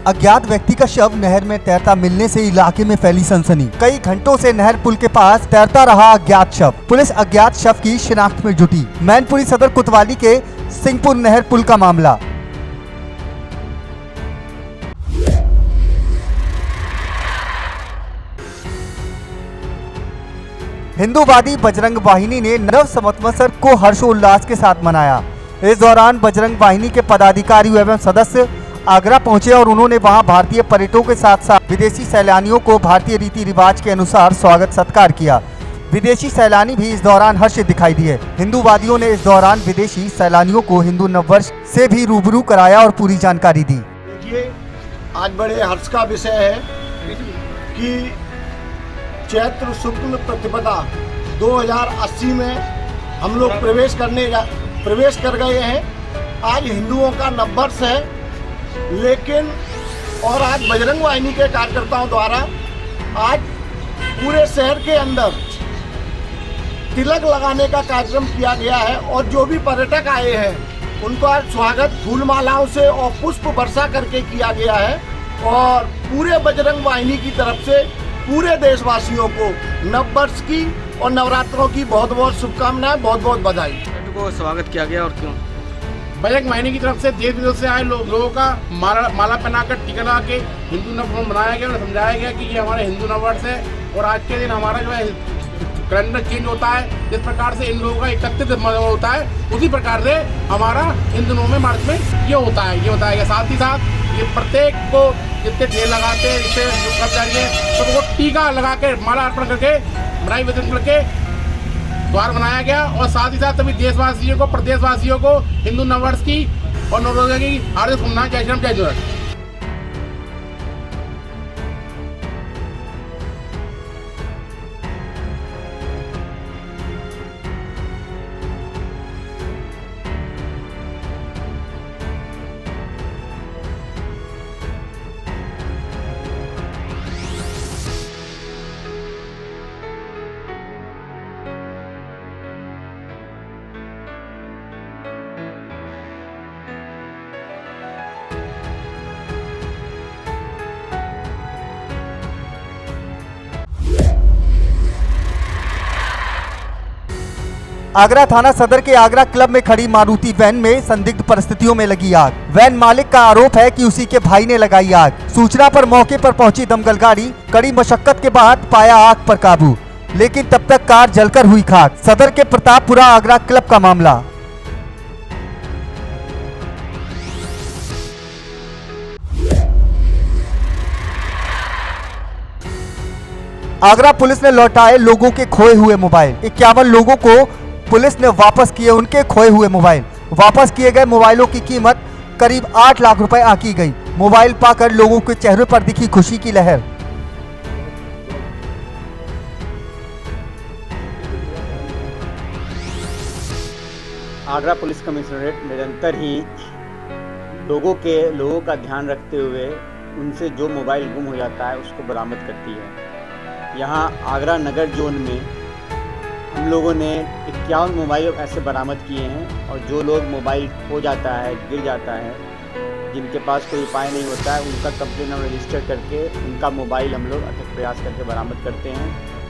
अज्ञात व्यक्ति का शव नहर में तैरता मिलने से इलाके में फैली सनसनी। कई घंटों से नहर पुल के पास तैरता रहा अज्ञात शव। पुलिस अज्ञात शव की शिनाख्त में जुटी। मैनपुरी सदर कोतवाली के सिंहपुर नहर पुल का मामला। हिंदूवादी बजरंग वाहिनी ने नव संवत्सर को हर्षोल्लास के साथ मनाया। इस दौरान बजरंग वाहिनी के पदाधिकारी एवं सदस्य आगरा पहुंचे और उन्होंने वहां भारतीय पर्यटकों के साथ साथ विदेशी सैलानियों को भारतीय रीति रिवाज के अनुसार स्वागत सत्कार किया। विदेशी सैलानी भी इस दौरान हर्षित दिखाई दिए। हिंदूवादियों ने इस दौरान विदेशी सैलानियों को हिंदू नववर्ष से भी रूबरू कराया और पूरी जानकारी दी। देखिए, आज बड़े हर्ष का विषय है कि चैत्र शुक्ल प्रतिपदा 2080 में हम लोग प्रवेश कर गए हैं। आज हिंदुओं का नववर्ष है, लेकिन और आज बजरंग वाहिनी के कार्यकर्ताओं द्वारा आज पूरे शहर के अंदर तिलक लगाने का कार्यक्रम किया गया है और जो भी पर्यटक आए हैं उनका स्वागत फूल मालाओं से और पुष्प वर्षा करके किया गया है। और पूरे बजरंग वाहिनी की तरफ से पूरे देशवासियों को नववर्ष की और नवरात्रों की बहुत बहुत शुभकामनाएं, बहुत बहुत बधाई। को स्वागत किया गया और क्यों? बजरंग वाहिनी की तरफ से देश विदेश से आए लोगों का माला पहनाकर टीका लगा के हिंदू नववर्ष मनाया गया और समझाया गया कि ये हमारा हिंदू नववर्ष है और आज के दिन हमारा जो है कैलेंडर चेंज होता है। जिस प्रकार से इन लोगों का 31 होता है, उसी प्रकार से हमारा इन दिनों में मार्च में ये होता है, ये बताया गया। साथ ही साथ ये प्रत्येक को जितने ढेर लगाते हैं, जिससे कर्मचारी तो वो टीका लगा के माला अर्पण करके बधाई वितरण करके द्वार बनाया गया। और साथ ही साथ सभी देशवासियों को, प्रदेशवासियों को हिंदू नववर्ष की और नवरोजा की हार्दिक शुभकामनाएं। जय श्री राम, जय जोहर। आगरा थाना सदर के आगरा क्लब में खड़ी मारुति वैन में संदिग्ध परिस्थितियों में लगी आग। वैन मालिक का आरोप है कि उसी के भाई ने लगाई आग। सूचना पर मौके पर पहुंची दमकल गाड़ी कड़ी मशक्कत के बाद पाया आग पर काबू, लेकिन तब तक कार जलकर हुई खाक। सदर के प्रतापपुरा आगरा क्लब का मामला। आगरा पुलिस ने लौटाए लोगों के खोए हुए मोबाइल। 51 लोगों को पुलिस ने वापस किए उनके खोए हुए मोबाइल। वापस किए गए मोबाइलों की कीमत करीब 8 लाख रुपए आंकी गई। मोबाइल पाकर लोगों के चेहरे पर दिखी खुशी की लहर। आगरा पुलिस कमिश्नरेट निरंतर ही लोगों का ध्यान रखते हुए उनसे जो मोबाइल गुम हो जाता है उसको बरामद करती है। यहाँ आगरा नगर जोन में हम लोगों ने 51 मोबाइल ऐसे बरामद किए हैं और जो लोग मोबाइल खो जाता है, गिर जाता है, जिनके पास कोई उपाय नहीं होता है, उनका कंप्लेन हम रजिस्टर करके उनका मोबाइल हम लोग अथक प्रयास करके बरामद करते हैं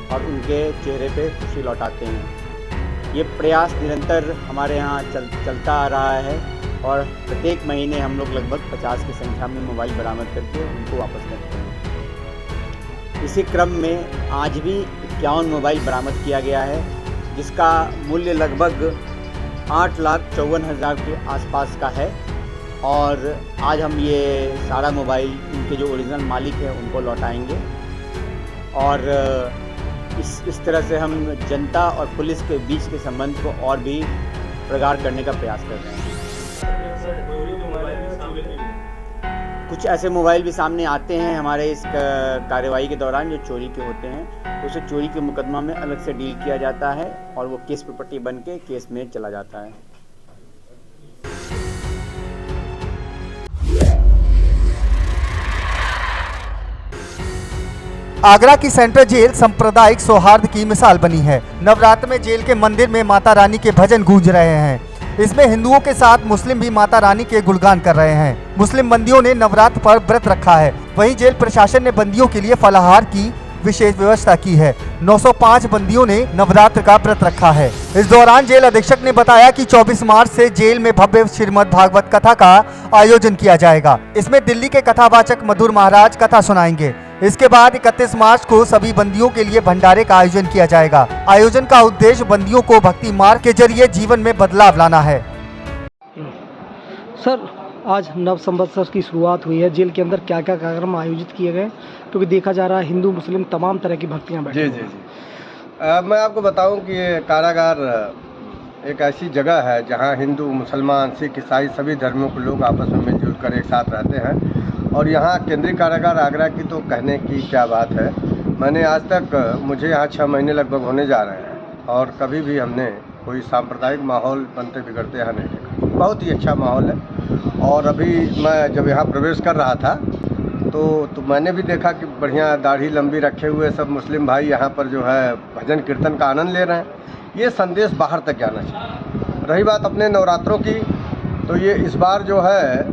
और उनके चेहरे पे खुशी लौटाते हैं। ये प्रयास निरंतर हमारे यहाँ चलता आ रहा है और प्रत्येक महीने हम लोग लगभग 50 की संख्या में मोबाइल बरामद करके उनको वापस करते हैं। इसी क्रम में आज भी 51 मोबाइल बरामद किया गया है, जिसका मूल्य लगभग 8,54,000 के आसपास का है। और आज हम ये सारा मोबाइल उनके जो ओरिजिनल मालिक है उनको लौटाएंगे और इस तरह से हम जनता और पुलिस के बीच के संबंध को और भी प्रगाढ़ करने का प्रयास कर रहे हैं। कुछ ऐसे मोबाइल भी सामने आते हैं हमारे इस कार्रवाई के दौरान जो चोरी के होते हैं, उसे चोरी के मुकदमा में अलग से डील किया जाता है और वो केस प्रॉपर्टी बन के केस में चला जाता है। आगरा की सेंट्रल जेल सांप्रदायिक सौहार्द की मिसाल बनी है। नवरात्र में जेल के मंदिर में माता रानी के भजन गूंज रहे हैं। इसमें हिंदुओं के साथ मुस्लिम भी माता रानी के गुणगान कर रहे हैं। मुस्लिम बंदियों ने नवरात्र पर व्रत रखा है। वहीं जेल प्रशासन ने बंदियों के लिए फलाहार की विशेष व्यवस्था की है। 905 बंदियों ने नवरात्र का व्रत रखा है। इस दौरान जेल अधीक्षक ने बताया कि 24 मार्च से जेल में भव्य श्रीमद् भागवत कथा का आयोजन किया जाएगा। इसमें दिल्ली के कथावाचक मधुर महाराज कथा सुनाएंगे। इसके बाद 31 मार्च को सभी बंदियों के लिए भंडारे का आयोजन किया जाएगा। आयोजन का उद्देश्य बंदियों को भक्ति मार्ग के जरिए जीवन में बदलाव लाना है। सर, आज नव संवत्सर की शुरुआत हुई है। जेल के अंदर क्या क्या कार्यक्रम आयोजित किए गए, क्योंकि देखा जा रहा है हिंदू मुस्लिम तमाम तरह की भक्तियां बैठी जी। मैं आपको बताऊं कि ये कारागार एक ऐसी जगह है जहां हिंदू मुसलमान सिख ईसाई सभी धर्मों के लोग आपस में मिलजुल कर एक साथ रहते हैं। और यहाँ केंद्रीय कारागार आगरा की तो कहने की क्या बात है। मैंने आज तक मुझे यहाँ 6 महीने लगभग होने जा रहे हैं और कभी भी हमने कोई सांप्रदायिक माहौल बनते बिगड़ते यहाँ नहीं देखा। बहुत ही अच्छा माहौल है। और अभी मैं जब यहाँ प्रवेश कर रहा था तो मैंने भी देखा कि बढ़िया दाढ़ी लंबी रखे हुए सब मुस्लिम भाई यहाँ पर जो है भजन कीर्तन का आनंद ले रहे हैं। ये संदेश बाहर तक जाना चाहिए। रही बात अपने नवरात्रों की, तो ये इस बार जो है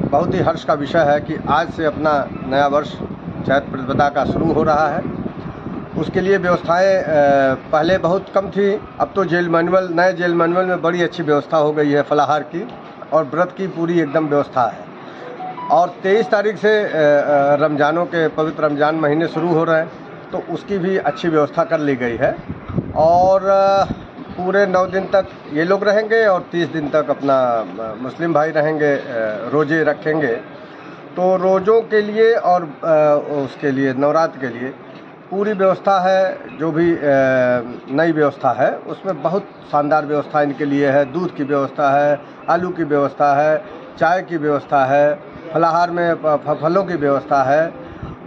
बहुत ही हर्ष का विषय है कि आज से अपना नया वर्ष चैत्र प्रतिपदा का शुरू हो रहा है। उसके लिए व्यवस्थाएं पहले बहुत कम थी, अब तो नए जेल मैनुअल में बड़ी अच्छी व्यवस्था हो गई है। फलाहार की और व्रत की पूरी एकदम व्यवस्था है। और 23 तारीख से रमज़ानों के पवित्र रमज़ान महीने शुरू हो रहे हैं, तो उसकी भी अच्छी व्यवस्था कर ली गई है। और पूरे 9 दिन तक ये लोग रहेंगे और 30 दिन तक अपना मुस्लिम भाई रहेंगे, रोज़े रखेंगे। तो रोज़ों के लिए और उसके लिए नवरात्र के लिए पूरी व्यवस्था है। जो भी नई व्यवस्था है उसमें बहुत शानदार व्यवस्था इनके लिए है। दूध की व्यवस्था है, आलू की व्यवस्था है, चाय की व्यवस्था है, फलाहार में फलों की व्यवस्था है।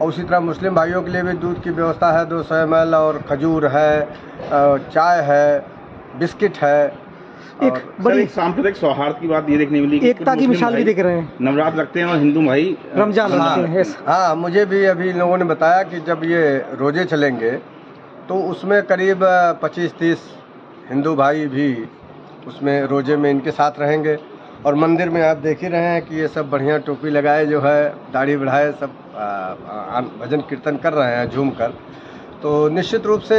और उसी तरह मुस्लिम भाइयों के लिए भी दूध की व्यवस्था है, 200 ml, और खजूर है, चाय है, बिस्किट है। एक बड़ी सांप्रदायिक सौहार्द की बात ये देखने मिली, एकता की मिसाल भी दिख रहे हैं। नवरात्र रखते हैं और हिंदू भाई रमजान रखते हैं। हाँ, मुझे भी अभी लोगों ने बताया कि जब ये रोजे चलेंगे तो उसमें करीब 25-30 हिंदू भाई भी उसमें रोजे में इनके साथ रहेंगे। और मंदिर में आप देख ही रहे हैं कि ये सब बढ़िया टोपी लगाए जो है, दाढ़ी बढ़ाए, सब भजन कीर्तन कर रहे हैं झूम कर। तो निश्चित रूप से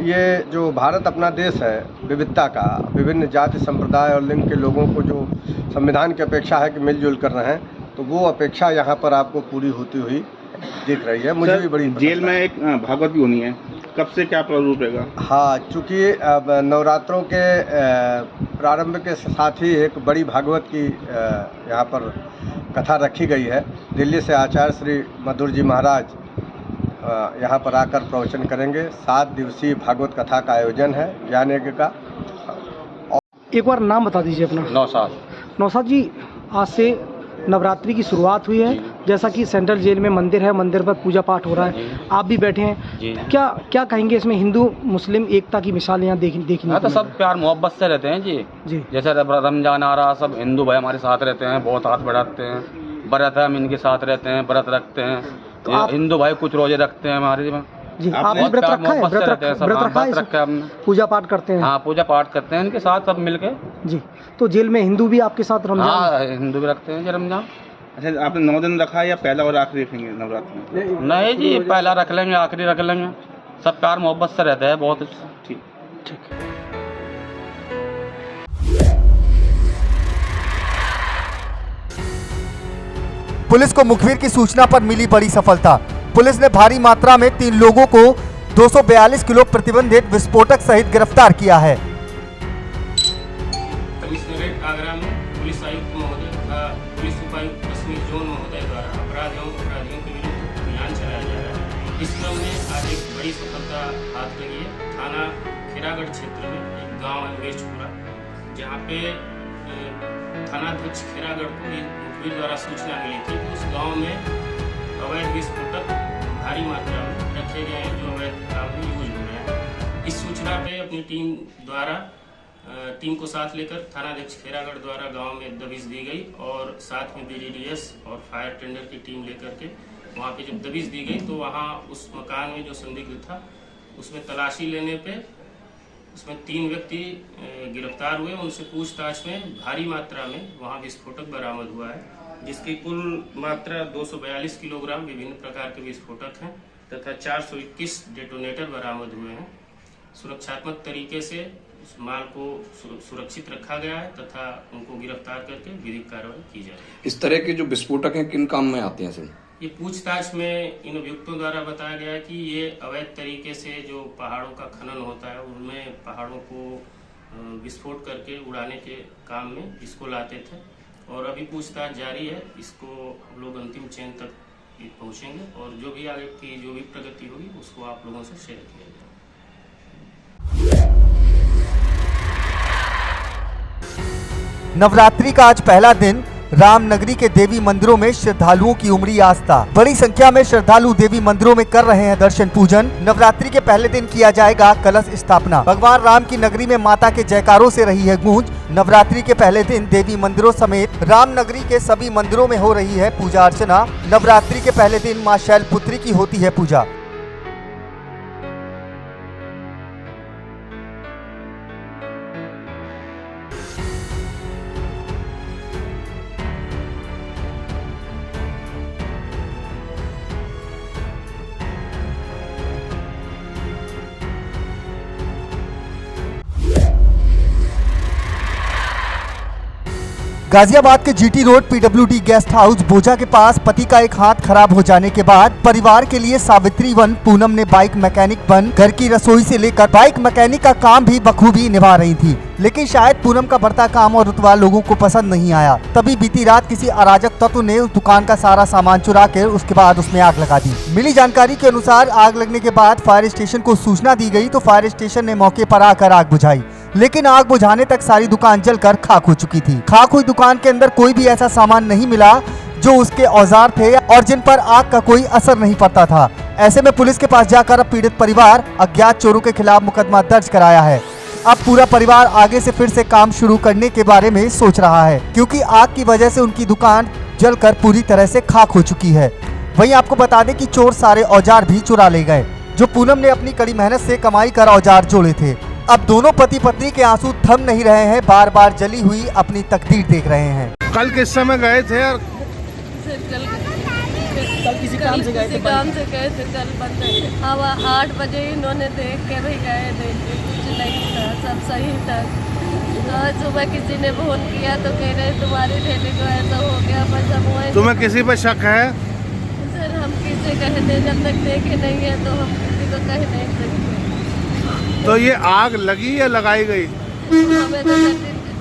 ये जो भारत अपना देश है विविधता का, विभिन्न जाति संप्रदाय और लिंग के लोगों को जो संविधान की अपेक्षा है कि मिलजुल कर रहे हैं, तो वो अपेक्षा यहाँ पर आपको पूरी होती हुई दिख रही है। मुझे भी बड़ी जेल में एक भागवत भी होनी है, कब से क्या प्रारूप रहेगा? हाँ, चूँकि अब नवरात्रों के प्रारंभ के साथ ही एक बड़ी भागवत की यहाँ पर कथा रखी गई है। दिल्ली से आचार्य श्री मधुर जी महाराज यहाँ पर आकर प्रवचन करेंगे। 7 दिवसीय भागवत कथा का आयोजन है ज्ञान यज्ञ का। एक बार नाम बता दीजिए अपना। नौशाद जी, आज से नवरात्रि की शुरुआत हुई है। जैसा कि सेंट्रल जेल में मंदिर है, मंदिर पर पूजा पाठ हो रहा है, आप भी बैठे हैं। क्या कहेंगे इसमें हिंदू मुस्लिम एकता की मिसाल यहाँ देखने? हाँ, तो सब प्यार मोहब्बत से रहते हैं जी। जैसे रमजान आ रहा, सब हिंदू भाई हमारे साथ रहते हैं, बहुत हाथ बढ़ाते हैं। व्रत है, हम इनके साथ रहते हैं, व्रत रखते हैं। तो हिंदू भाई कुछ रोजे रखते हैं हमारे जी। आपने व्रत रखा है? व्रत रखा है, पूजा पाठ करते हैं? हाँ, पूजा पाठ करते हैं इनके साथ सब मिलके जी। तो जेल में हिंदू भी आपके साथ रमजान? हाँ, हिंदू भी रखते हैं जी रमजान। अच्छा, आपने 9 दिन रखा है या पहला और आखिरी रखेंगे नवरात्र में? नहीं जी, पहला रख लेंगे, आखिरी रख लेंगे। सब प्यार मोहब्बत से रहते हैं, बहुत ठीक। पुलिस को मुखबिर की सूचना पर मिली बड़ी सफलता। पुलिस ने भारी मात्रा में 3 लोगों को 242 किलो प्रतिबंधित विस्फोटक सहित गिरफ्तार किया है। कमिश्नरेट आगरा में पुलिस आयुक्त महोदय तथा पुलिस उपायुक्त कश्मीर जोन महोदय द्वारा अपराध एवं अपराधियों के विरुद्ध अभियान चलाया जा रहा है। इस क्रम में आज एक बड़ी सफलता हाथ लगी है। थाना खैरागढ़ क्षेत्र में एक गाँव है वेशपुरा, जहाँ पे थानाध्यक्ष खैरागढ़ को मुखबिर द्वारा सूचना मिली थी कि उस गाँव में अवैध विस्फोटक भारी मात्रा में रखे गए हैं, जो अवैध काम में यूज हो रहे हैं। इस सूचना पे अपनी टीम को साथ लेकर थानाध्यक्ष खैरागढ़ द्वारा गांव में दबिश दी गई और साथ में BDDS और फायर टेंडर की टीम लेकर के वहां पे जब दबिश दी गई तो वहां उस मकान में जो संदिग्ध था उसमें तलाशी लेने पे इसमें 3 व्यक्ति गिरफ्तार हुए। उनसे पूछताछ में भारी मात्रा में वहाँ विस्फोटक बरामद हुआ है, जिसकी कुल मात्रा 242 किलोग्राम विभिन्न प्रकार के विस्फोटक हैं तथा 421 डेटोनेटर बरामद हुए हैं। सुरक्षात्मक तरीके से उस माल को सुरक्षित रखा गया है तथा उनको गिरफ्तार करके विधिक कार्रवाई की जाएगी। इस तरह के जो विस्फोटक हैं किन काम में आते हैं सर? ये पूछताछ में इन अभियुक्तों द्वारा बताया गया है कि ये अवैध तरीके से जो पहाड़ों का खनन होता है उनमें पहाड़ों को विस्फोट करके उड़ाने के काम में इसको लाते थे और अभी पूछताछ जारी है। इसको हम लोग अंतिम चेन तक पहुंचेंगे और जो भी आगे की जो भी प्रगति होगी उसको आप लोगों से शेयर किया जाएगा। नवरात्रि का आज पहला दिन रामनगरी के देवी मंदिरों में श्रद्धालुओं की उमड़ी आस्था। बड़ी संख्या में श्रद्धालु देवी मंदिरों में कर रहे हैं दर्शन पूजन। नवरात्रि के पहले दिन किया जाएगा कलश स्थापना। भगवान राम की नगरी में माता के जयकारों से रही है गूंज। नवरात्रि के पहले दिन देवी मंदिरों समेत रामनगरी के सभी मंदिरों में हो रही है पूजा अर्चना। नवरात्रि के पहले दिन मां शैलपुत्री की होती है पूजा। गाजियाबाद के GT road PWD guest house बोझा के पास पति का एक हाथ खराब हो जाने के बाद परिवार के लिए सावित्री वन पूनम ने बाइक मैकेनिक बन घर की रसोई से लेकर बाइक मैकेनिक का काम भी बखूबी निभा रही थी। लेकिन शायद पूनम का बढ़ता काम और रुतबा लोगों को पसंद नहीं आया। तभी बीती रात किसी अराजक तत्व ने उस दुकान का सारा सामान चुरा कर उसके बाद उसमें आग लगा दी। मिली जानकारी के अनुसार आग लगने के बाद फायर स्टेशन को सूचना दी गई तो फायर स्टेशन ने मौके पर आकर आग बुझाई, लेकिन आग बुझाने तक सारी दुकान जलकर खाक हो चुकी थी। खाक हुई दुकान के अंदर कोई भी ऐसा सामान नहीं मिला जो उसके औजार थे और जिन पर आग का कोई असर नहीं पड़ता था। ऐसे में पुलिस के पास जाकर अब पीड़ित परिवार अज्ञात चोरों के खिलाफ मुकदमा दर्ज कराया है। अब पूरा परिवार आगे से फिर से काम शुरू करने के बारे में सोच रहा है, क्योंकि आग की वजह से उनकी दुकान जलकर पूरी तरह से खाक हो चुकी है। वहीं आपको बता दें कि चोर सारे औजार भी चुरा ले गए, जो पूनम ने अपनी कड़ी मेहनत से कमाई कर औजार जोड़े थे। अब दोनों पति पत्नी के आंसू थम नहीं रहे हैं, बार बार जली हुई अपनी तकदीर देख रहे हैं। कल किस समय गए थे? कल किसी काम से गए थे। कल बंद हवा 8 बजे इन्होंने देख के भी गए थे, कुछ नहीं था, सब सही था। आज सुबह किसी ने फोन किया तो कह रहे तुम्हारी ठेले को ऐसा हो गया, बस अब वही। तुम्हें किसी पर शक है? सर हम किसे कहते, जब तक देखे नहीं है तो हम किसी को कह नहीं सकते। तो ये आग लगी या लगाई गई?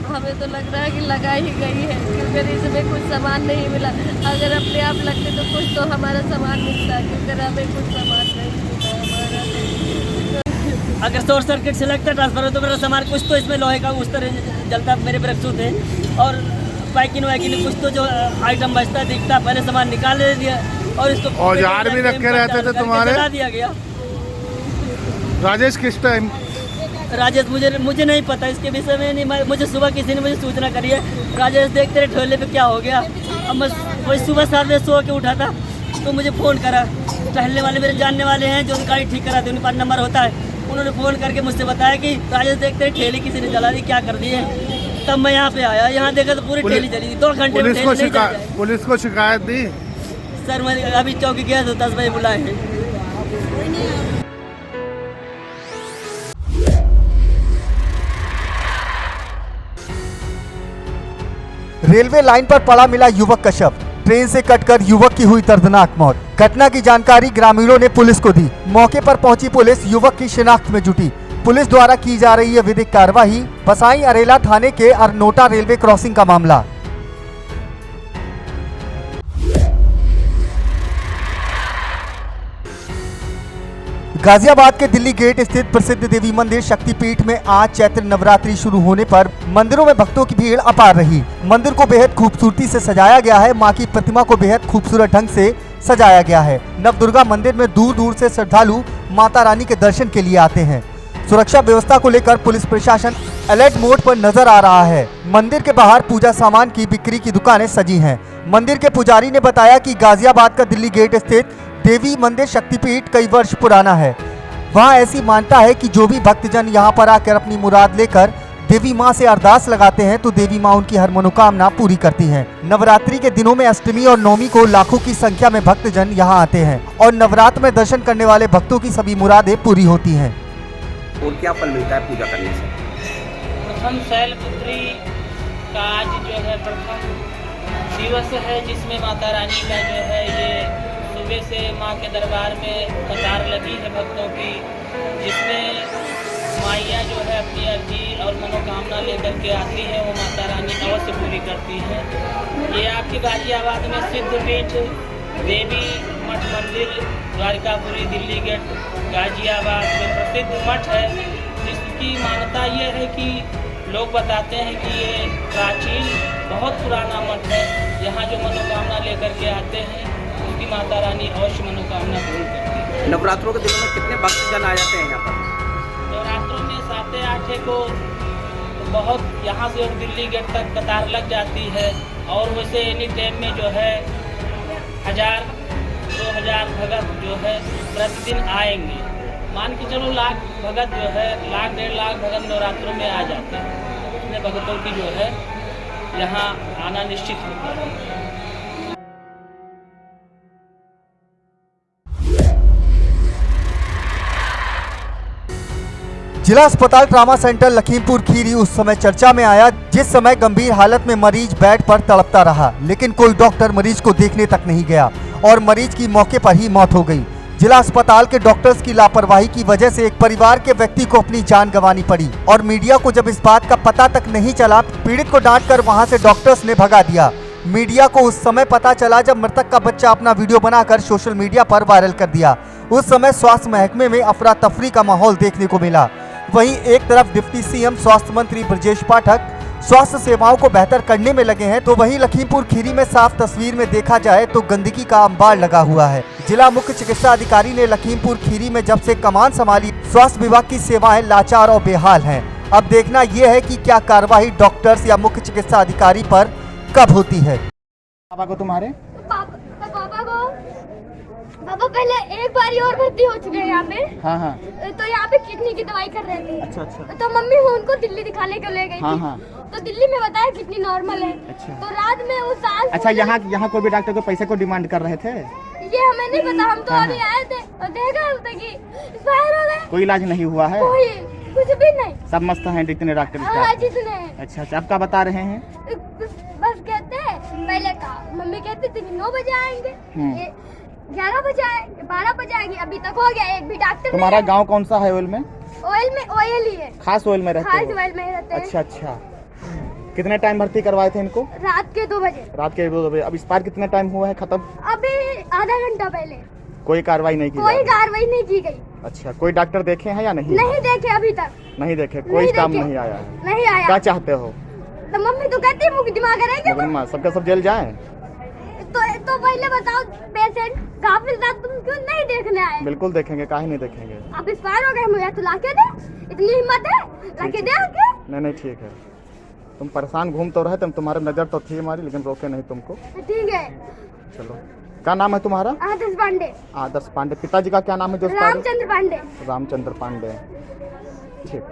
हमें तो लग रहा है कि लगाई ही गई है, क्योंकि इसमें कुछ सामान नहीं मिला। अगर अपने आप लगते तो कुछ तो हमारा सामान मिलता, क्योंकि हमें कुछ सामान नहीं मिला हमारा। अगर शॉर्ट सर्किट से लगता ट्रांसफर हो तो मेरा सामान कुछ तो इसमें लोहे का उस तरह जलता, मेरे ब्रेक थे और पैकिंग वैकिंग कुछ तो जो आइटम बचता दिखता, पहले सामान निकाल दिया और इसको औजार भी रखे रहते थे तुम्हारे? जला दिया गया। राजेश किस टाइम? राजेश मुझे नहीं पता इसके विषय में, नहीं मुझे सुबह किसी ने मुझे सूचना करी है। राजेश देख तेरे ठोले पे क्या हो गया। अब मैं वही सुबह 7 बजे सो के उठा था तो मुझे फ़ोन करा। टहलने वाले मेरे जानने वाले हैं जो गाड़ी ठीक कराते, उनके पास नंबर होता है। उन्होंने फ़ोन करके मुझसे बताया कि राजेश देख तेरे ठेले किसी ने जला दी, क्या कर दी है। तब मैं यहाँ पे आया, यहाँ देखा तो पूरी ठेली जली थी। 2 घंटे में पुलिस को शिकायत दी? सर मैं अभी चौकी गया तो 10 बजे बुलाए हैं। रेलवे लाइन पर पड़ा मिला युवक का शव। ट्रेन से कटकर युवक की हुई दर्दनाक मौत। घटना की जानकारी ग्रामीणों ने पुलिस को दी। मौके पर पहुंची पुलिस युवक की शिनाख्त में जुटी। पुलिस द्वारा की जा रही है विधिक कार्यवाही। बसाई अरेला थाने के अरनोटा रेलवे क्रॉसिंग का मामला। गाजियाबाद के दिल्ली गेट स्थित प्रसिद्ध देवी मंदिर शक्तिपीठ में आज चैत्र नवरात्रि शुरू होने पर मंदिरों में भक्तों की भीड़ अपार रही। मंदिर को बेहद खूबसूरती से सजाया गया है। मां की प्रतिमा को बेहद खूबसूरत ढंग से सजाया गया है। नवदुर्गा मंदिर में दूर दूर से श्रद्धालु माता रानी के दर्शन के लिए आते हैं। सुरक्षा व्यवस्था को लेकर पुलिस प्रशासन अलर्ट मोड पर नजर आ रहा है। मंदिर के बाहर पूजा सामान की बिक्री की दुकानें सजी हैं। मंदिर के पुजारी ने बताया कि गाजियाबाद का दिल्ली गेट स्थित देवी मंदिर शक्तिपीठ कई वर्ष पुराना है। वहाँ ऐसी मान्यता है कि जो भी भक्तजन यहाँ पर आकर अपनी मुराद लेकर देवी माँ से अरदास लगाते हैं तो देवी माँ उनकी हर मनोकामना पूरी करती हैं। नवरात्रि के दिनों में अष्टमी और नवमी को लाखों की संख्या में भक्तजन यहाँ आते हैं और नवरात्र में दर्शन करने वाले भक्तों की सभी मुरादें पूरी होती हैं। और क्या फल मिलता है पूजा करने से? प्रथम शैलपुत्री का आज जो है प्रथम दिवस है, जिसमें माता रानी का जो है ये सुबह से माँ के दरबार में कतार लगी है भक्तों की, जिसमें माइयाँ जो है अपनी अर्जी और मनोकामना लेकर के आती है, वो माता रानी अवश्य पूरी करती है। ये आपकी गाजियाबाद में सिद्धपीठ देवी मठ मंदिर द्वारिकापुरी दिल्ली गेट गाजियाबाद में प्रसिद्ध मठ है, जिसकी मान्यता ये है कि लोग बताते हैं कि ये प्राचीन बहुत पुराना मठ है। यहाँ जो मनोकामना लेकर के आते हैं उसकी माता रानी अवश्य मनोकामना पूर्ण करती है। नवरात्रों के दिनों में कितने भक्तजन आ जाते हैं यहाँ पर? नवरात्रों में 7-8 को बहुत यहाँ से और दिल्ली गेट तक कतार लग जाती है, और वैसे एनी टाइम में जो है 1000-2000 भगत जो है प्रतिदिन आएंगे। मान के चलो लाख भगत जो है, 1-1.5 लाख भगत नवरात्रों में आ जाते हैं। इतने भगतों की जो है यहाँ आना निश्चित होता है। जिला अस्पताल ट्रामा सेंटर लखीमपुर खीरी उस समय चर्चा में आया जिस समय गंभीर हालत में मरीज बेड पर तड़पता रहा, लेकिन कोई डॉक्टर मरीज को देखने तक नहीं गया और मरीज की मौके पर ही मौत हो गई। जिला अस्पताल के डॉक्टर्स की लापरवाही की वजह से एक परिवार के व्यक्ति को अपनी जान गंवानी पड़ी और मीडिया को जब इस बात का पता तक नहीं चला, पीड़ित को डांटकर वहां से डॉक्टर्स ने भगा दिया। मीडिया को उस समय पता चला जब मृतक का बच्चा अपना वीडियो बनाकर सोशल मीडिया पर वायरल कर दिया। उस समय स्वास्थ्य महकमे में अफरा तफरी का माहौल देखने को मिला। वहीं एक तरफ डिप्टी सीएम स्वास्थ्य मंत्री ब्रजेश पाठक स्वास्थ्य सेवाओं को बेहतर करने में लगे हैं, तो वहीं लखीमपुर खीरी में साफ तस्वीर में देखा जाए तो गंदगी का अंबार लगा हुआ है। जिला मुख्य चिकित्सा अधिकारी ने लखीमपुर खीरी में जब से कमान संभाली, स्वास्थ्य विभाग की सेवाएं लाचार और बेहाल हैं। अब देखना यह है कि क्या कार्रवाई डॉक्टर्स या मुख्य चिकित्सा अधिकारी पर कब होती है। पापा को तुम्हारे पापा पहले एक बारी और भर्ती हो चुके हैं यहाँ पे। हाँ। तो यहाँ पे किडनी की दवाई कर रहे थे। अच्छा। तो मम्मी उनको दिल्ली दिखाने को ले गई थी। हाँ। तो दिल्ली में बताया किडनी नॉर्मल है। अच्छा। तो रात में उस साल अच्छा, यहाँ कोई भी डॉक्टर को पैसे को डिमांड कर रहे थे? ये हमें नहीं पता, हम तो अभी आए थे और देखा कि एक्सपायर हो गए। कोई इलाज नहीं हुआ है? कोई कुछ भी नहीं। सब मस्त हैं जितने डॉक्टर? अच्छा, आप क्या बता रहे हैं? बस कहते हैं पहले का मम्मी कहती थी 9 बजे आएंगे, 11 बजे आएंगे, 12 बजे आएंगे, अभी तक हो गया, एक भी डॉक्टर। तुम्हारा गांव कौन सा है? ऑयल में ऑयल ही है। खास ऑयल में रहते हैं? खास ऑयल में रहते हैं। अच्छा। कितने टाइम भर्ती करवाए थे इनको? रात के 2 बजे। रात के 2 बजे। अब इस बार कितने टाइम हुआ है खत्म? अभी आधा घंटा पहले। कोई कार्रवाई नहीं की? कोई कार्रवाई नहीं की गई। अच्छा, कोई डॉक्टर देखे हैं या नहीं? नहीं देखे अभी तक। नहीं देखे, कोई काम नहीं आया है? नहीं आया। क्या चाहते हो? तो मम्मी तो कहती है मुझे दिमाग रहेंगे सबका सब जेल जाए। तो पहले बताओ पेशेंट गाफिल था, तुम क्यों नहीं देखने आए? बिल्कुल देखेंगे, काहे नहीं देखेंगे। अब एक्सपायर हो गए, मुझे तो लाके दे, इतनी हिम्मत है लाके दे आके। नहीं ठीक है, तुम परेशान घूम तो रहे थे, तुम्हारे नजर तो थी हमारी, लेकिन रोके नहीं तुमको। ठीक है, चलो। क्या नाम है तुम्हारा? आदर्श पांडे। आदर्श पांडे। पिताजी का क्या नाम है? जो रामचंद्र पांडे। रामचंद्र पांडे। ठीक।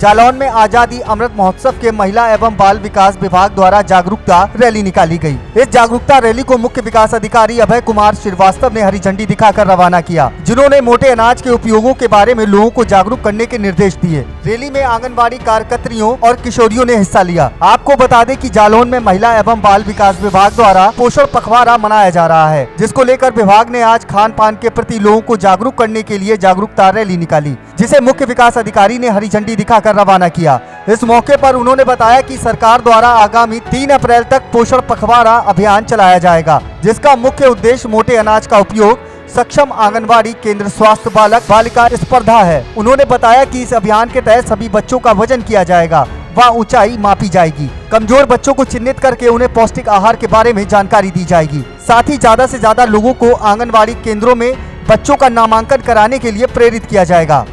जालौन में आजादी अमृत महोत्सव के महिला एवं बाल विकास विभाग द्वारा जागरूकता रैली निकाली गई। इस जागरूकता रैली को मुख्य विकास अधिकारी अभय कुमार श्रीवास्तव ने हरी झंडी दिखाकर रवाना किया, जिन्होंने मोटे अनाज के उपयोगों के बारे में लोगों को जागरूक करने के निर्देश दिए। रैली में आंगनबाड़ी कार्यकर्त्रियों और किशोरियों ने हिस्सा लिया। आपको बता दें कि जालौन में महिला एवं बाल विकास विभाग द्वारा पोषण पखवाड़ा मनाया जा रहा है, जिसको लेकर विभाग ने आज खान पान के प्रति लोगों को जागरूक करने के लिए जागरूकता रैली निकाली, जिसे मुख्य विकास अधिकारी ने हरी झंडी दिखाकर रवाना किया। इस मौके पर उन्होंने बताया कि सरकार द्वारा आगामी 3 अप्रैल तक पोषण पखवाड़ा अभियान चलाया जाएगा, जिसका मुख्य उद्देश्य मोटे अनाज का उपयोग, सक्षम आंगनबाड़ी केंद्र, स्वास्थ्य बालक बालिका स्पर्धा है। उन्होंने बताया कि इस अभियान के तहत सभी बच्चों का वजन किया जाएगा व ऊंचाई मापी जाएगी। कमजोर बच्चों को चिन्हित करके उन्हें पौष्टिक आहार के बारे में जानकारी दी जाएगी। साथ ही ज्यादा से ज्यादा लोगों को आंगनबाड़ी केंद्रों में बच्चों का नामांकन कराने के लिए प्रेरित किया जाएगा।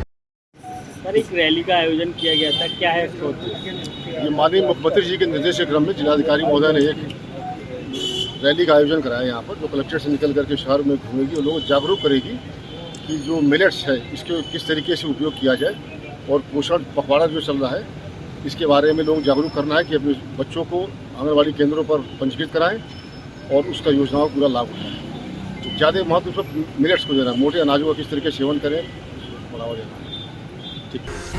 सर, इस रैली का आयोजन किया गया था, क्या है सोच? ये माननीय मुख्यमंत्री जी के निर्देश के क्रम में जिलाधिकारी महोदय ने एक रैली का आयोजन कराया यहाँ पर, जो कलेक्ट्रेट से निकल करके शहर में घूमेगी और लोगों को जागरूक करेगी कि जो मिलेट्स है इसके किस तरीके से उपयोग किया जाए, और पोषण पखवाड़ा जो चल रहा है इसके बारे में लोगों को जागरूक करना है कि अपने बच्चों को आंगनबाड़ी केंद्रों पर पंजीकृत कराएं और उसका योजनाओं का पूरा लाभ उठाएं। तो ज़्यादा महत्व उसको मिलेट्स को देना, मोटे अनाजों का किस तरीके से सेवन करें, बढ़ावा देना है। ठीक है।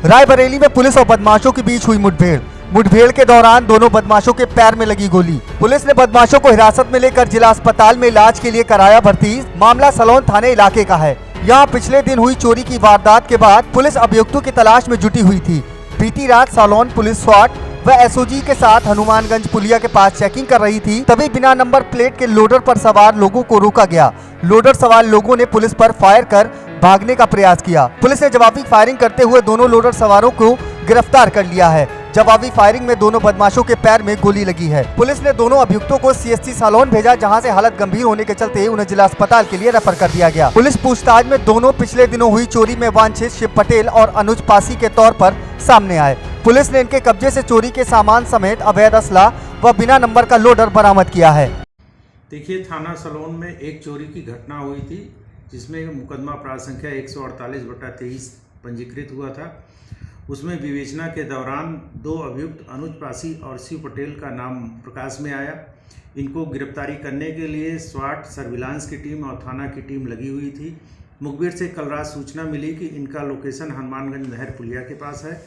रायबरेली में पुलिस और बदमाशों के बीच हुई मुठभेड़ के दौरान दोनों बदमाशों के पैर में लगी गोली। पुलिस ने बदमाशों को हिरासत में लेकर जिला अस्पताल में इलाज के लिए कराया भर्ती। मामला सलोन थाने इलाके का है। यहाँ पिछले दिन हुई चोरी की वारदात के बाद पुलिस अभियुक्तों की तलाश में जुटी हुई थी। बीती रात सलोन पुलिस स्वाट व एसओजी के साथ हनुमानगंज पुलिया के पास चेकिंग कर रही थी, तभी बिना नंबर प्लेट के लोडर पर सवार लोगों को रोका गया। लोडर सवार लोगों ने पुलिस पर फायर कर भागने का प्रयास किया। पुलिस ने जवाबी फायरिंग करते हुए दोनों लोडर सवारों को गिरफ्तार कर लिया है। जवाबी फायरिंग में दोनों बदमाशों के पैर में गोली लगी है। पुलिस ने दोनों अभियुक्तों को सीएससी सलोन भेजा, जहां से हालत गंभीर होने के चलते उन्हें जिला अस्पताल के लिए रेफर कर दिया गया। पुलिस पूछताछ में दोनों पिछले दिनों हुई चोरी में वांछित शिव पटेल और अनुज पासी के तौर पर सामने आए। पुलिस ने इनके कब्जे से चोरी के सामान समेत अवैध असला व बिना नंबर का लोडर बरामद किया है। देखिए, थाना सलोन में एक चोरी की घटना हुई थी, जिसमें मुकदमा अपराध संख्या 148/23 पंजीकृत हुआ था। उसमें विवेचना के दौरान दो अभियुक्त अनुज पासी और शिव पटेल का नाम प्रकाश में आया। इनको गिरफ्तारी करने के लिए स्वाट सर्विलांस की टीम और थाना की टीम लगी हुई थी। मुखबिर से कल रात सूचना मिली कि इनका लोकेशन हनुमानगंज नहर पुलिया के पास है।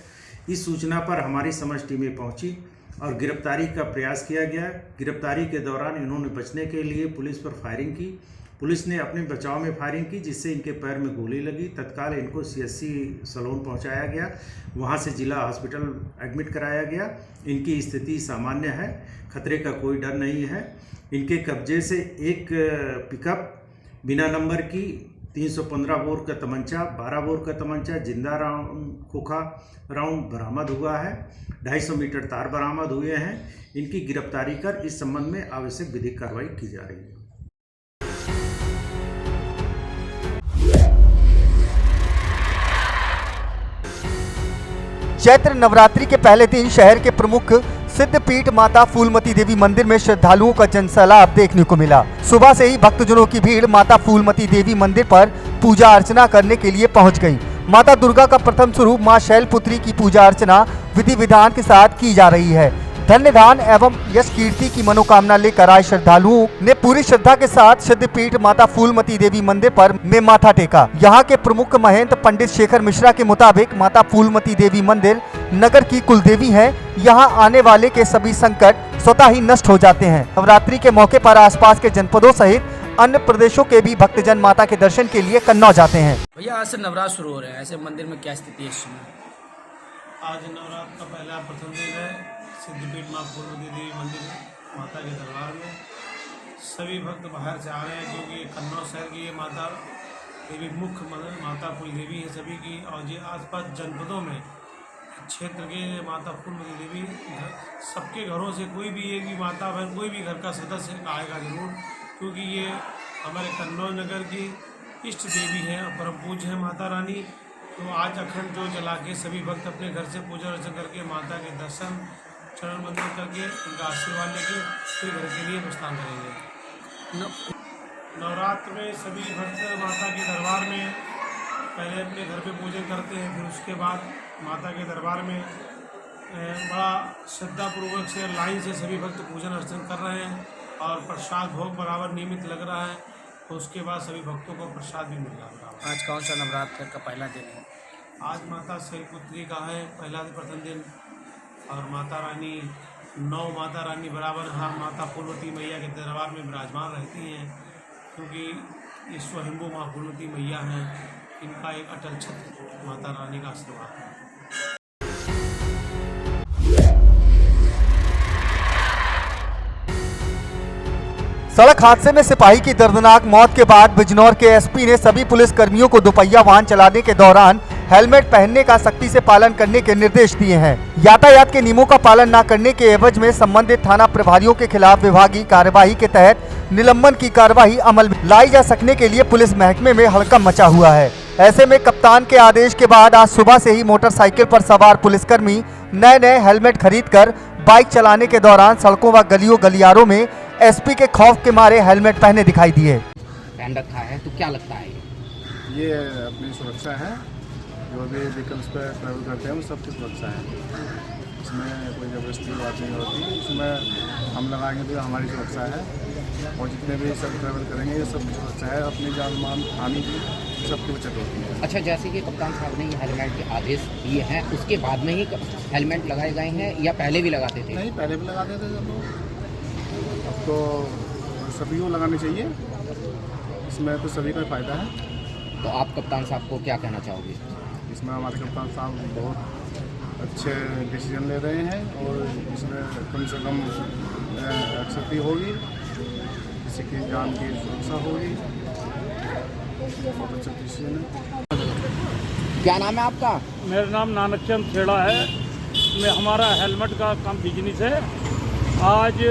इस सूचना पर हमारी समझ टीमें पहुंची और गिरफ्तारी का प्रयास किया गया। गिरफ्तारी के दौरान इन्होंने बचने के लिए पुलिस पर फायरिंग की। पुलिस ने अपने बचाव में फायरिंग की, जिससे इनके पैर में गोली लगी। तत्काल इनको सीएससी सलोन पहुंचाया गया, वहां से जिला हॉस्पिटल एडमिट कराया गया। इनकी स्थिति सामान्य है, खतरे का कोई डर नहीं है। इनके कब्जे से एक पिकअप बिना नंबर की, 315 बोर का तमंचा, 12 बोर का तमंचा, जिंदा राउंड, खोखा राउंड बरामद हुआ है। 250 मीटर तार बरामद हुए हैं। इनकी गिरफ्तारी कर इस संबंध में आवश्यक विधिक कार्रवाई की जा रही है। चैत्र नवरात्रि के पहले दिन शहर के प्रमुख सिद्धपीठ माता फूलमती देवी मंदिर में श्रद्धालुओं का जनसैलाब देखने को मिला। सुबह से ही भक्तजनों की भीड़ माता फूलमती देवी मंदिर पर पूजा अर्चना करने के लिए पहुंच गई। माता दुर्गा का प्रथम स्वरूप मां शैलपुत्री की पूजा अर्चना विधि विधान के साथ की जा रही है। धन्य धान एवं यश कीर्ति की मनोकामना लेकर आए श्रद्धालुओं ने पूरी श्रद्धा के साथ सिद्धपीठ माता फूलमती देवी मंदिर पर में माथा टेका। यहाँ के प्रमुख महंत पंडित शेखर मिश्रा के मुताबिक माता फूलमती देवी मंदिर नगर की कुलदेवी है। यहाँ आने वाले के सभी संकट स्वतः ही नष्ट हो जाते हैं। नवरात्रि के मौके पर आसपास के जनपदों सहित अन्य प्रदेशों के भी भक्तजन माता के दर्शन के लिए कन्नौज जाते हैं। भैया, आज से नवरात्र शुरू हो रहे हैं, ऐसे मंदिर में क्या स्थिति है इस समय? आज नवरात्र का पहला प्रथम दिन है। सिद्धपीठ माँ फूलमती देवी मंदिर माता के दरबार में सभी भक्त बाहर से आ रहे हैं, क्योंकि कन्नौज शहर की ये माता देवी मुख्य माता कुल देवी है सभी की। और ये आसपास जनपदों में क्षेत्र के माता फूलमती देवी सबके घरों से कोई भी एक भी माता बहन, कोई भी घर का सदस्य आएगा जरूर, क्योंकि ये हमारे कन्नौज नगर की इष्ट देवी है और परम पूज्य है माता रानी। तो आज अखंड जो जला के सभी भक्त अपने घर से पूजा अर्चना करके माता के दर्शन चरण वंदन करके उनका आशीर्वाद लेके फिर घर के लिए प्रस्थान करेंगे। नवरात्र में सभी भक्त माता के दरबार में पहले अपने घर पे पूजन करते हैं, फिर उसके बाद माता के दरबार में बड़ा श्रद्धापूर्वक से लाइन से सभी भक्त पूजन अर्चन कर रहे हैं और प्रसाद भोग बराबर नियमित लग रहा है। तो उसके बाद सभी भक्तों को प्रसाद भी मिल रहा है। आज कौन सा नवरात्र का पहला दिन है? आज माता शैलपुत्री का है पहला प्रथम दिन, और माता रानी 9 माता रानी बराबर हाँ माता फूलमती मैया के दरबार में विराजमान रहती हैं, क्योंकि ये स्वयंभू माँ फूलमती मैया हैं। इनका एक अटल छत्र माता रानी का आशीर्वाद है। सड़क हादसे में सिपाही की दर्दनाक मौत के बाद बिजनौर के एसपी ने सभी पुलिस कर्मियों को दोपहिया वाहन चलाने के दौरान हेलमेट पहनने का सख्ती से पालन करने के निर्देश दिए हैं। यातायात के नियमों का पालन न करने के एवज में संबंधित थाना प्रभारियों के खिलाफ विभागीय कार्यवाही के तहत निलंबन की कार्यवाही अमल में लाई जा सकने के लिए पुलिस महकमे में हड़कंप मचा हुआ है। ऐसे में कप्तान के आदेश के बाद आज सुबह से ही मोटरसाइकिल पर सवार पुलिसकर्मी नए हेलमेट खरीदकर बाइक चलाने के दौरान सड़कों व गलियों गलियारों में एसपी के खौफ के मारे हेलमेट पहने दिखाई दिए। पहन रखा है तो क्या लगता है ये अपनी सुरक्षा है, जो भी व्हीकल्स पर ट्रैवल करते हैं वो सबकी सुरक्षा है, इसमें कोई जबरदस्ती बात नहीं होती। इसमें हम लगाएंगे तो हमारी सुरक्षा है और जितने भी सब ट्रैवल करेंगे ये सबकी सुरक्षा है, अपनी जान मान हानि की सबकी बचत होती है। अच्छा, जैसे कि कप्तान साहब ने ये हेलमेट के आदेश दिए हैं, उसके बाद में ही हेलमेट लगाए गए हैं या पहले भी लगाते थे? नहीं, पहले भी लगाते थे सब लोग, अब तो सभी को लगाने चाहिए, इसमें तो सभी का फ़ायदा है। तो आप कप्तान साहब को क्या कहना चाहोगे? इसमें हमारे कप्तान साहब बहुत अच्छे डिसीजन ले रहे हैं और इसमें कम से कम क्षति होगी, किसी की जान की सुरक्षा होगी, बहुत अच्छा डिसीजन है। क्या नाम है आपका? मेरा नाम नानकचंद खेड़ा है। हमारा हेलमेट का काम बिजनेस है। आज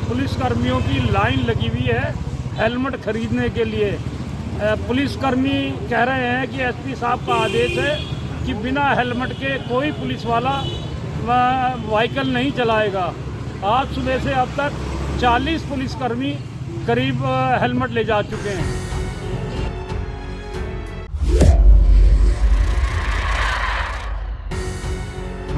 पुलिसकर्मियों की लाइन लगी हुई है हेलमेट खरीदने के लिए। पुलिसकर्मी कह रहे हैं कि एसपी साहब का आदेश है कि बिना हेलमेट के कोई पुलिस वाला व्हीकल नहीं चलाएगा। आज सुबह से अब तक 40 पुलिसकर्मी करीब हेलमेट ले जा चुके हैं।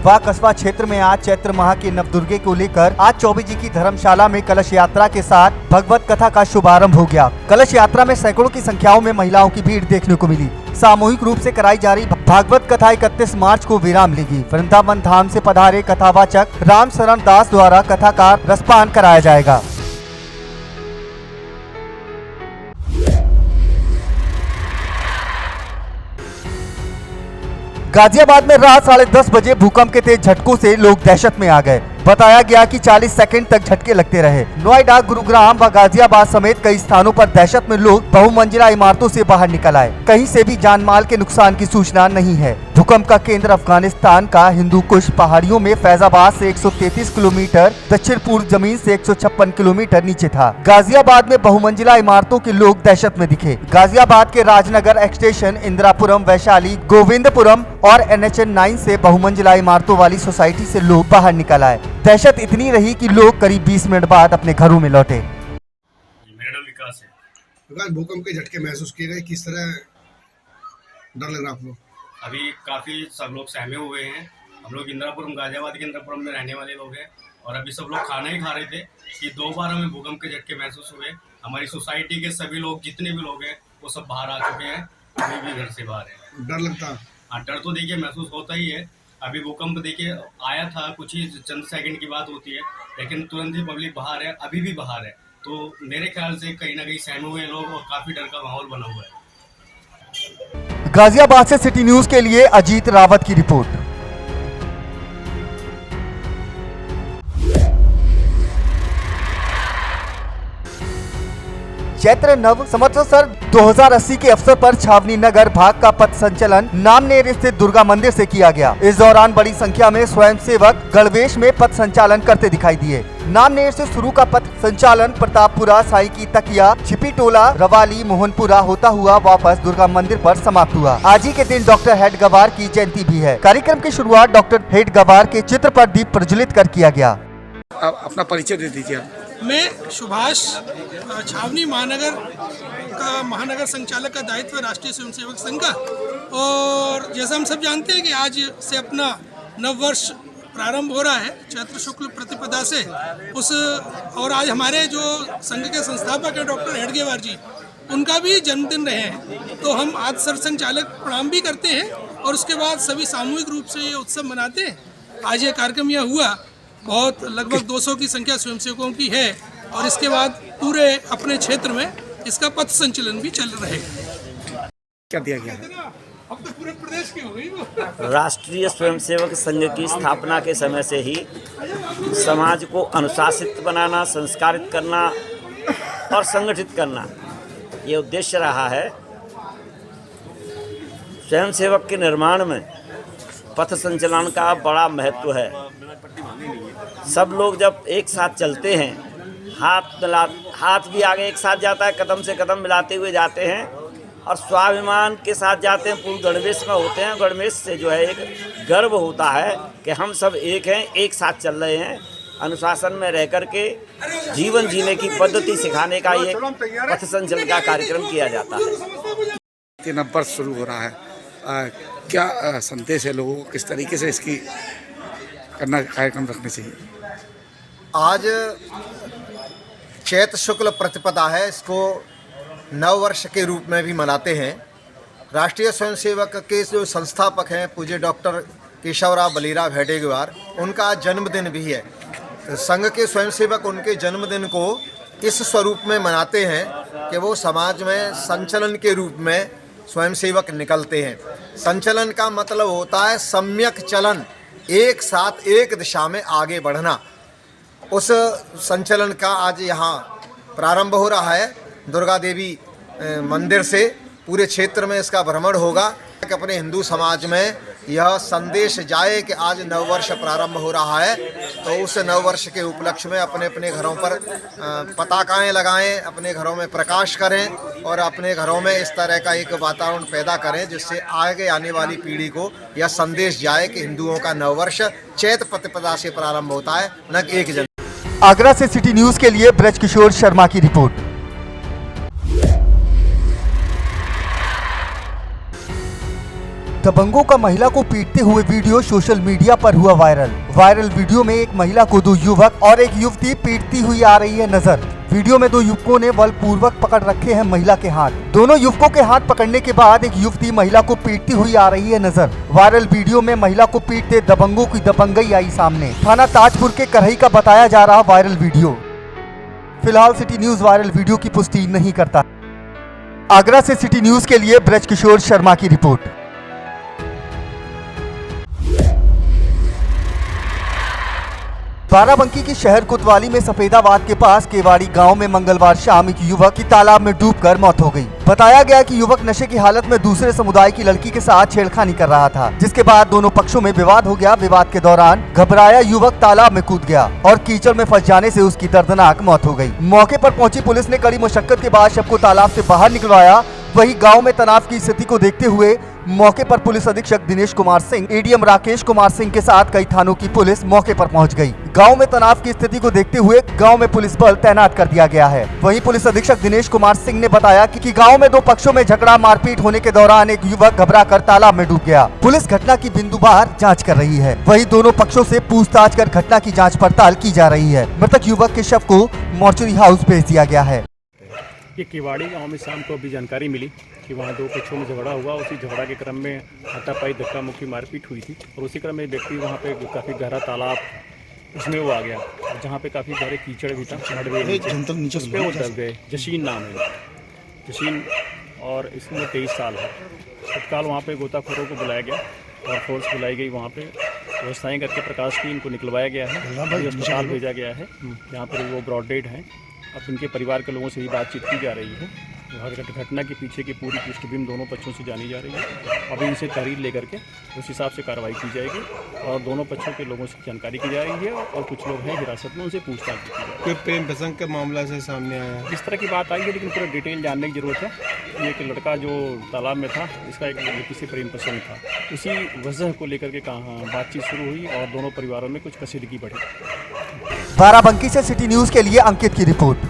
वह कस्बा क्षेत्र में आज चैत्र माह के नवदुर्गे को लेकर आज चौबे जी की धर्मशाला में कलश यात्रा के साथ भगवत कथा का शुभारंभ हो गया। कलश यात्रा में सैकड़ों की संख्याओं में महिलाओं की भीड़ देखने को मिली। सामूहिक रूप से कराई जा रही भागवत कथा 31 मार्च को विराम लेगी। वृंदावन धाम से पधारे कथावाचक राम शरण दास द्वारा कथा का रसपान कराया जाएगा। गाजियाबाद में रात 10:30 बजे भूकंप के तेज झटकों से लोग दहशत में आ गए। बताया गया कि 40 सेकंड तक झटके लगते रहे। नोएडा, गुरुग्राम व गाजियाबाद समेत कई स्थानों पर दहशत में लोग बहुमंजिला इमारतों से बाहर निकल आए। कहीं से भी जान माल के नुकसान की सूचना नहीं है। भूकंप का केंद्र अफगानिस्तान का हिंदू कुश पहाड़ियों में फैजाबाद से 133 किलोमीटर दक्षिण पूर्व जमीन से 156 किलोमीटर नीचे था। गाजियाबाद में बहुमंजिला इमारतों के लोग दहशत में दिखे। गाजियाबाद के राजनगर एक्सटेंशन, इंदिरापुरम, वैशाली, गोविंदपुरम और NH 9 से बहुमंजिला इमारतों वाली सोसाइटी से लोग बाहर निकल आए। दहशत इतनी रही कि लोग करीब 20 मिनट बाद अपने घरों में लौटे। मेरा नाम विकास है। भूकंप के झटके महसूस किए गए, किस तरह डर लग रहा आपको? अभी काफ़ी सब लोग सहमे हुए हैं। हम लोग इंदिरापुरम, गाजियाबाद के इंदिरापुरम में रहने वाले लोग हैं और अभी सब लोग खाना ही खा रहे थे कि 2 बार हमें भूकंप के झटके महसूस हुए। हमारी सोसाइटी के सभी लोग, जितने भी लोग हैं, वो सब बाहर आ चुके हैं, अभी भी घर से बाहर है। डर लगता? हाँ, डर तो देखिए महसूस होता ही है। अभी भूकंप देखिए आया था, कुछ ही चंद सेकंड की बात होती है, लेकिन तुरंत ही पब्लिक बाहर है, अभी भी बाहर है। तो मेरे ख्याल से कहीं ना कहीं सहमे हुए लोग और काफ़ी डर का माहौल बना हुआ है। गाजियाबाद से सिटी न्यूज के लिए अजीत रावत की रिपोर्ट। चैत्र नव संवत्सर 2080 के अवसर पर छावनी नगर भाग का पथ संचलन नामनेर स्थित दुर्गा मंदिर से किया गया। इस दौरान बड़ी संख्या में स्वयंसेवक गणवेश में पथ संचालन करते दिखाई दिए। नामनेर से शुरू का पथ संचालन प्रतापपुरा, साई की तकिया, छिपी टोला, रवाली, मोहनपुरा होता हुआ वापस दुर्गा मंदिर पर समाप्त हुआ। आज ही के दिन डॉक्टर हेडगवार की जयंती भी है। कार्यक्रम की शुरुआत डॉक्टर हेडगवार के चित्र पर दीप प्रज्वलित कर किया गया। अपना परिचय दे दीजिए। मैं सुभाष, छावनी महानगर का महानगर संचालक का दायित्व राष्ट्रीय स्वयंसेवक संघ का। और जैसा हम सब जानते हैं कि आज से अपना नववर्ष प्रारंभ हो रहा है चैत्र शुक्ल प्रतिपदा से। और आज हमारे जो संघ के संस्थापक हैं डॉक्टर हेडगेवार जी, उनका भी जन्मदिन रहे हैं। तो हम आज सरसंचालक प्रणाम भी करते हैं और उसके बाद सभी सामूहिक रूप से ये उत्सव मनाते हैं। आज ये कार्यक्रम यह हुआ, बहुत लगभग 200 की संख्या स्वयंसेवकों की है और इसके बाद पूरे अपने क्षेत्र में इसका पथ संचलन भी चल रहेगा। क्या दिया गया? अब तो पूरे प्रदेश की हो गई वो। राष्ट्रीय स्वयंसेवक संघ की स्थापना के समय से ही समाज को अनुशासित बनाना, संस्कारित करना और संगठित करना ये उद्देश्य रहा है। स्वयंसेवक के निर्माण में पथ संचलन का बड़ा महत्व है। सब लोग जब एक साथ चलते हैं हाथ भी आगे एक साथ जाता है, कदम से कदम मिलाते हुए जाते हैं और स्वाभिमान के साथ जाते हैं, पूर्ण गणवेश में होते हैं। गणवेश से जो है एक गर्व होता है कि हम सब एक हैं, एक साथ चल रहे हैं। अनुशासन में रह कर के जीवन जीने की पद्धति सिखाने का ये पथ संचलन का कार्यक्रम किया जाता है। 3 नववर्ष शुरू हो रहा है, क्या संदेश है लोगों को, किस तरीके से इसकी कार्यक्रम रखने चाहिए? आज चैत्र शुक्ल प्रतिपदा है, इसको नववर्ष के रूप में भी मनाते हैं। राष्ट्रीय स्वयंसेवक के जो संस्थापक हैं पूज्य डॉक्टर केशवराव बलीराव हेडेगवार, उनका जन्मदिन भी है। संघ के स्वयंसेवक उनके जन्मदिन को इस स्वरूप में मनाते हैं कि वो समाज में संचलन के रूप में स्वयंसेवक निकलते हैं। संचलन का मतलब होता है सम्यक चलन, एक साथ एक दिशा में आगे बढ़ना। उस संचलन का आज यहाँ प्रारंभ हो रहा है। दुर्गा देवी मंदिर से पूरे क्षेत्र में इसका भ्रमण होगा कि अपने हिंदू समाज में यह संदेश जाए कि आज नववर्ष प्रारंभ हो रहा है, तो उस नववर्ष के उपलक्ष्य में अपने अपने घरों पर पताकाएं लगाएं, अपने घरों में प्रकाश करें और अपने घरों में इस तरह का एक वातावरण पैदा करें जिससे आगे आने वाली पीढ़ी को यह संदेश जाए कि हिंदुओं का नववर्ष चैत्र प्रतिपदा से प्रारंभ होता है, न कि 1 जनवरी। आगरा से सिटी न्यूज़ के लिए ब्रजकिशोर शर्मा की रिपोर्ट। दबंगों का महिला को पीटते हुए वीडियो सोशल मीडिया पर हुआ वायरल वीडियो में एक महिला को 2 युवक और एक युवती पीटती हुई आ रही है नजर। वीडियो में 2 युवकों ने बलपूर्वक पकड़ रखे हैं महिला के हाथ। दोनों युवकों के हाथ पकड़ने के बाद एक युवती महिला को पीटती हुई आ रही है नजर। वायरल वीडियो में महिला को पीटते दबंगों की दबंगई आई सामने। थाना ताजपुर के करही का बताया जा रहा वायरल वीडियो। फिलहाल सिटी न्यूज़ वायरल वीडियो की पुष्टि नहीं करता। आगरा से सिटी न्यूज़ के लिए ब्रजकिशोर शर्मा की रिपोर्ट। बाराबंकी की शहर कोतवाली में सफेदाबाद के पास केवाड़ी गांव में मंगलवार शाम एक युवक की तालाब में डूबकर मौत हो गई। बताया गया कि युवक नशे की हालत में दूसरे समुदाय की लड़की के साथ छेड़खानी कर रहा था, जिसके बाद दोनों पक्षों में विवाद हो गया। विवाद के दौरान घबराया युवक तालाब में कूद गया और कीचड़ में फंस जाने से उसकी दर्दनाक मौत हो गई। मौके पर पहुंची पुलिस ने कड़ी मशक्कत के बाद शव को तालाब से बाहर निकलवाया। वहीं गांव में तनाव की स्थिति को देखते हुए मौके पर पुलिस अधीक्षक दिनेश कुमार सिंह, एडीएम राकेश कुमार सिंह के साथ कई थानों की पुलिस मौके पर पहुंच गई। गांव में तनाव की स्थिति को देखते हुए गांव में पुलिस बल तैनात कर दिया गया है। वहीं पुलिस अधीक्षक दिनेश कुमार सिंह ने बताया कि गांव में 2 पक्षों में झगड़ा मारपीट होने के दौरान एक युवक घबराकर तालाब में डूब गया। पुलिस घटना की बिंदुवार जाँच कर रही है। वहीं दोनों पक्षों से पूछताछ कर घटना की जाँच पड़ताल की जा रही है। मृतक युवक के शव को मोर्चरी हाउस भेज दिया गया है। ये केवाड़ी गांव में शाम को अभी जानकारी मिली कि वहाँ 2 पक्षों में झगड़ा हुआ। उसी झगड़ा के क्रम में हाथापाई धक्का मुक्की मारपीट हुई थी और उसी क्रम में व्यक्ति वहाँ पे काफ़ी गहरा तालाब उसमें वो आ गया, जहाँ पे काफ़ी गहरे कीचड़ भी था, उस पर वो दब गए। जशीन नाम है, जशीन, और इसमें 23 साल है। तत्काल वहाँ पे गोताखोरों को बुलाया गया और फोर्स बुलाई गई। वहाँ पे व्यवस्थाएँ करके प्रकाश की इनको निकलवाया गया है, अस्पताल भेजा गया है, जहाँ पर वो ब्रॉड डेड हैं। अब उनके परिवार के लोगों से भी बातचीत की जा रही है। घटना के पीछे की पूरी पृष्ठभूमि दोनों पक्षों से जानी जा रही है। अभी इनसे तहरीर लेकर के उस हिसाब से कार्रवाई की जाएगी और दोनों पक्षों के लोगों से जानकारी की जा रही है और कुछ लोग हैं हिरासत में, उनसे पूछताछ की जाएगी। कोई प्रेम प्रसंग का मामला से सामने आया है? इस तरह की बात आई है, लेकिन पूरा डिटेल जानने की जरूरत है। ये एक लड़का जो तालाब में था, इसका एक लड़की से प्रेम प्रसंग था। उसी वजह को लेकर के कहाँ बातचीत शुरू हुई और दोनों परिवारों में कुछ कसीदगी बढ़ी। बाराबंकी से सिटी न्यूज़ के लिए अंकित की रिपोर्ट।